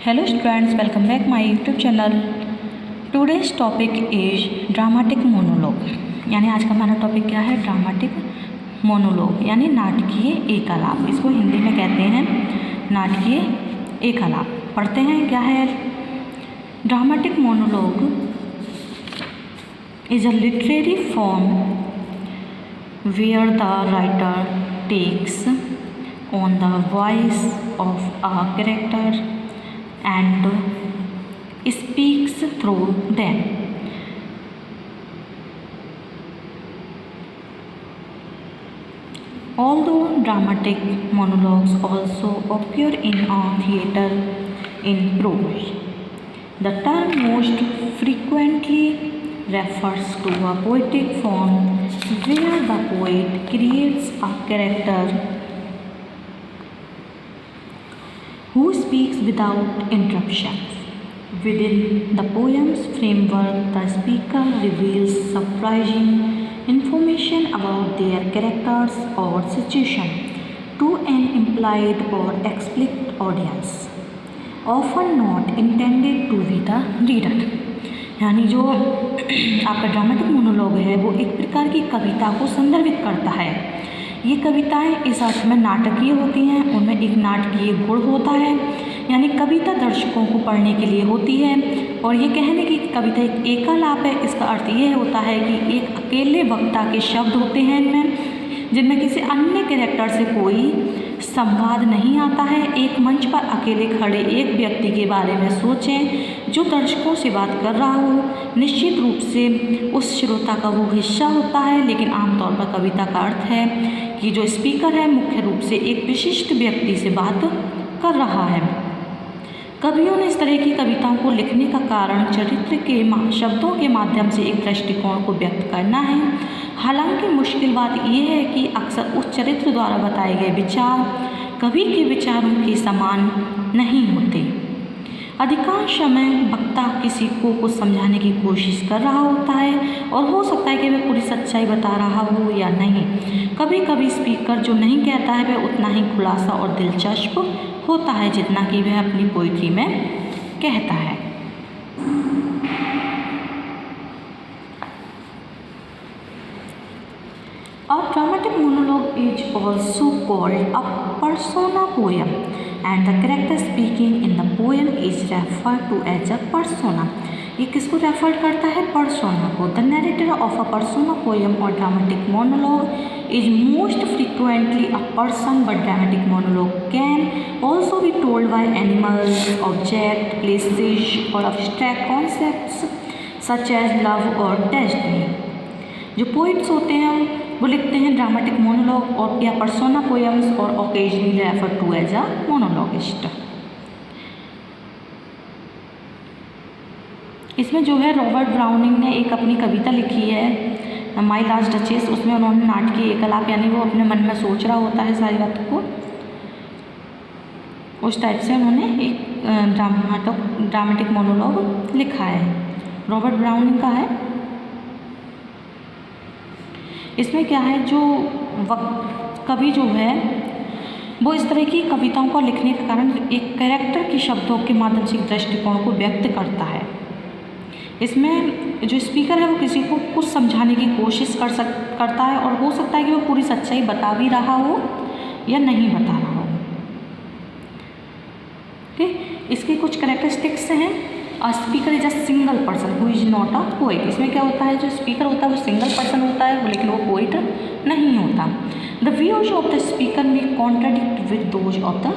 Hello students, welcome back my YouTube channel. Today's topic is dramatic monologue. यानी आज का हमारा टॉपिक क्या है? ड्रामेटिक मोनोलॉग यानी नाटकीय एकालाप। इसको हिंदी में कहते हैं नाटकीय एकालाप। पढ़ते हैं क्या है। Dramatic monologue is a literary form where the writer takes on the voice of a character and speaks through them. Although dramatic monologues also appear in a theatre in prose, the term most frequently refers to a poetic form where the poet creates a character who speaks without interruption. Within the poem's framework, the speaker reveals surprising information about their characters or situation to an implied or explicit audience, often not intended to be the reader. यानी जो आपका dramatic monologue है वो एक प्रकार की कविता को संदर्भित करता है। ये कविताएं इस अर्थ में नाटकीय होती हैं, उनमें एक नाटकीय गुण होता है, यानी कविता दर्शकों को पढ़ने के लिए होती है। और ये कहने की कविता एक एकालाप है, इसका अर्थ ये होता है कि एक अकेले वक्ता के शब्द होते हैं इनमें, जिनमें किसी अन्य कैरेक्टर से कोई संवाद नहीं आता है। एक मंच पर अकेले खड़े एक व्यक्ति के बारे में सोचें जो दर्शकों से बात कर रहा हो। निश्चित रूप से उस श्रोता का वो हिस्सा होता है, लेकिन आमतौर पर कविता का अर्थ है कि जो स्पीकर है मुख्य रूप से एक विशिष्ट व्यक्ति से बात कर रहा है। कवियों ने इस तरह की कविताओं को लिखने का कारण चरित्र के शब्दों के माध्यम से एक दृष्टिकोण को व्यक्त करना है। हालांकि मुश्किल बात यह है कि अक्सर उस चरित्र द्वारा बताए गए विचार कवि के विचारों के समान नहीं होते। अधिकांश समय वक्ता किसी को कुछ समझाने की कोशिश कर रहा होता है और हो सकता है कि वह पूरी सच्चाई बता रहा हो या नहीं। कभी कभी स्पीकर जो नहीं कहता है वह उतना ही खुलासा और दिलचस्प होता है जितना कि वह अपनी पोइट्री में कहता है। A dramatic monologue is also called a persona poem, and the character speaking in the poem is referred to as a persona. ये किसको रेफर करता है? पर्सोना को। The narrator of a persona poem और dramatic monologue is most frequently a person, but dramatic monologue can also be told by animals, object, places और abstract concepts such as love और destiny. जो poets होते हैं वो लिखते हैं dramatic monologue और या पर्सोना पोएम्स और occasionally refer to as a monologist. इसमें जो है रॉबर्ट ब्राउनिंग ने एक अपनी कविता लिखी है माई लास्ट डचेस। उसमें उन्होंने नाटकीय एकालाप यानी वो अपने मन में सोच रहा होता है सारी बातों को, उस टाइप से उन्होंने एक ड्रामेटिक मोनोलॉग लिखा है। रॉबर्ट ब्राउनिंग का है। इसमें क्या है, जो कवि जो है वो इस तरह की कविताओं को लिखने के कारण एक कैरेक्टर के शब्दों के माध्यम से एक दृष्टिकोण को व्यक्त करता है। इसमें जो स्पीकर है वो किसी को कुछ समझाने की कोशिश करता है और हो सकता है कि वो पूरी सच्चाई बता भी रहा हो या नहीं बता रहा हो। ठीक, इसके कुछ कैरेक्टरिस्टिक्स हैं। A speaker is a single person who is not a poet. इसमें क्या होता है, जो स्पीकर होता है वो सिंगल पर्सन होता है, लेकिन वो पोइट नहीं होता। The views of the speaker में contradict with those of the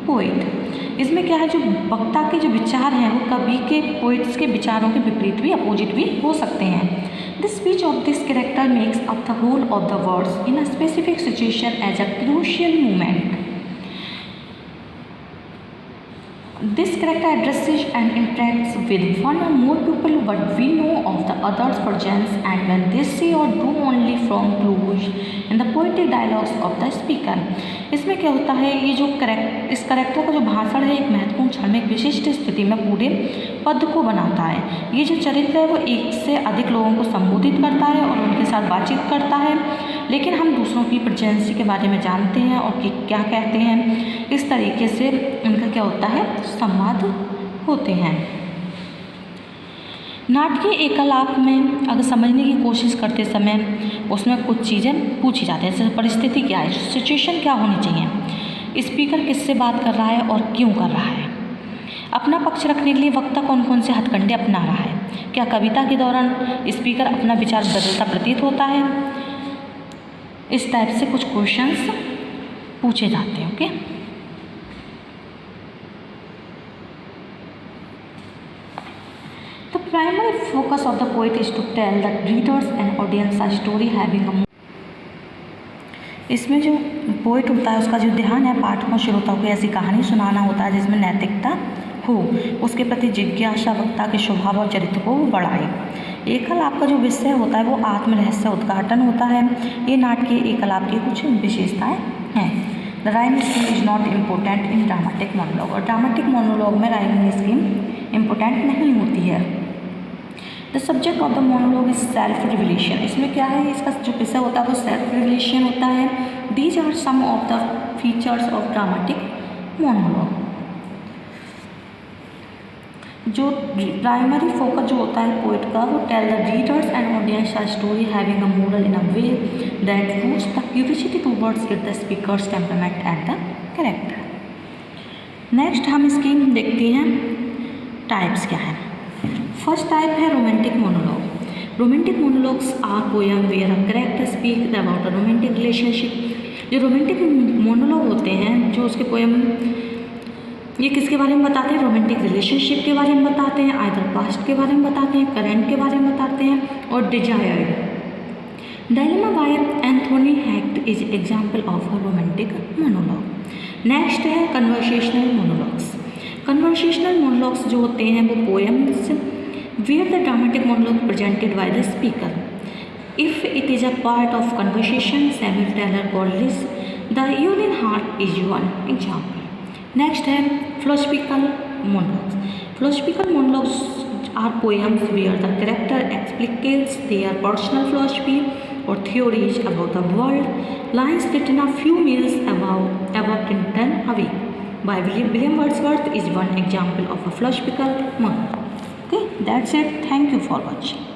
poet. इसमें क्या है, जो वक्ता के जो विचार हैं वो कवि के पोइट्स के विचारों के विपरीत भी, अपोजिट भी हो सकते हैं। The speech of this character makes up the whole of the words in a specific situation as a crucial moment. This character addresses and interacts with one or more people, but we know of the other's presence and when they say or do only from clues in the poetic dialogues of the speaker. इसमें क्या होता है, ये जो इस character का जो भाषण है एक महत्वपूर्ण क्षण में एक विशिष्ट स्थिति में पूरे पद को बनाता है। ये जो चरित्र है वो एक से अधिक लोगों को संबोधित करता है और उनके साथ बातचीत करता है लेकिन हम दूसरों की प्रेजेंसी के बारे में जानते हैं और कि क्या कहते हैं। इस तरीके से उनका क्या होता है, संवाद होते हैं। नाटकीय एकलाप में अगर समझने की कोशिश करते समय उसमें कुछ चीज़ें पूछी जाती हैं, जैसे परिस्थिति क्या है, सिचुएशन क्या होनी चाहिए, स्पीकर किससे बात कर रहा है और क्यों कर रहा है, अपना पक्ष रखने के लिए वक्ता कौन कौन से हथकंडे अपना रहा है, क्या कविता के दौरान स्पीकर अपना विचार बदलता प्रतीत होता है। इस टाइप से कुछ क्वेश्चंस पूछे जाते हैं। Okay, the primary focus of the poet is to tell the readers and audience a story having a, इसमें जो पोइट होता है उसका जो ध्यान है पाठकों श्रोताओं को ऐसी कहानी सुनाना होता है जिसमें नैतिकता हो, उसके प्रति जिज्ञासा वक्ता के स्वभाव और चरित्र को बढ़ाए। एकलाप का जो विषय होता है वो आत्मरहस्य उद्घाटन होता है। ये नाटकीय एकलाप की कुछ विशेषताएं हैं। The rhyming scheme is not important in dramatic monologue, और ड्रामेटिक मोनोलॉग में राइमिंग स्कीम इम्पोर्टेंट नहीं होती है। The subject of the monologue is self revelation, इसमें क्या है, इसका जो विषय होता है वो सेल्फ रिविलेशन होता है। These are some of the features of dramatic monologue. जो प्राइमरी फोकस जो होता है पोइट का, वो tell the readers and audience a story having a moral in a way that woos the curiosity towards it the speakers temperament and the character. Next हम इसकी देखते हैं टाइप्स क्या है। फर्स्ट टाइप है romantic monologue. Romantic monologues are poem where a character speak about a romantic relationship. जो romantic monologue होते हैं, जो उसके पोएम ये किसके बारे में बताते हैं, रोमांटिक रिलेशनशिप के बारे में बताते हैं, आइदर पास्ट के बारे में बताते हैं, करंट के बारे में बताते हैं, और desired. Dilemma by Anthony Hecht is example of a romantic monologue. Next है कन्वर्सेशनल मोनोलॉग्स। कन्वर्सेशनल मोनोलॉग्स जो होते हैं वो poems where the dramatic monologue presented by the speaker. If it is a part of conversation, Samuel Taylor called the union heart is one example. Next है philosophical monologues. Philosophical monologues are poems where the character explicates their personal philosophy or theories about the world. Lines written a few miles above written away by William Wordsworth is one example of a philosophical monologue. Okay, that's it. Thank you for watching.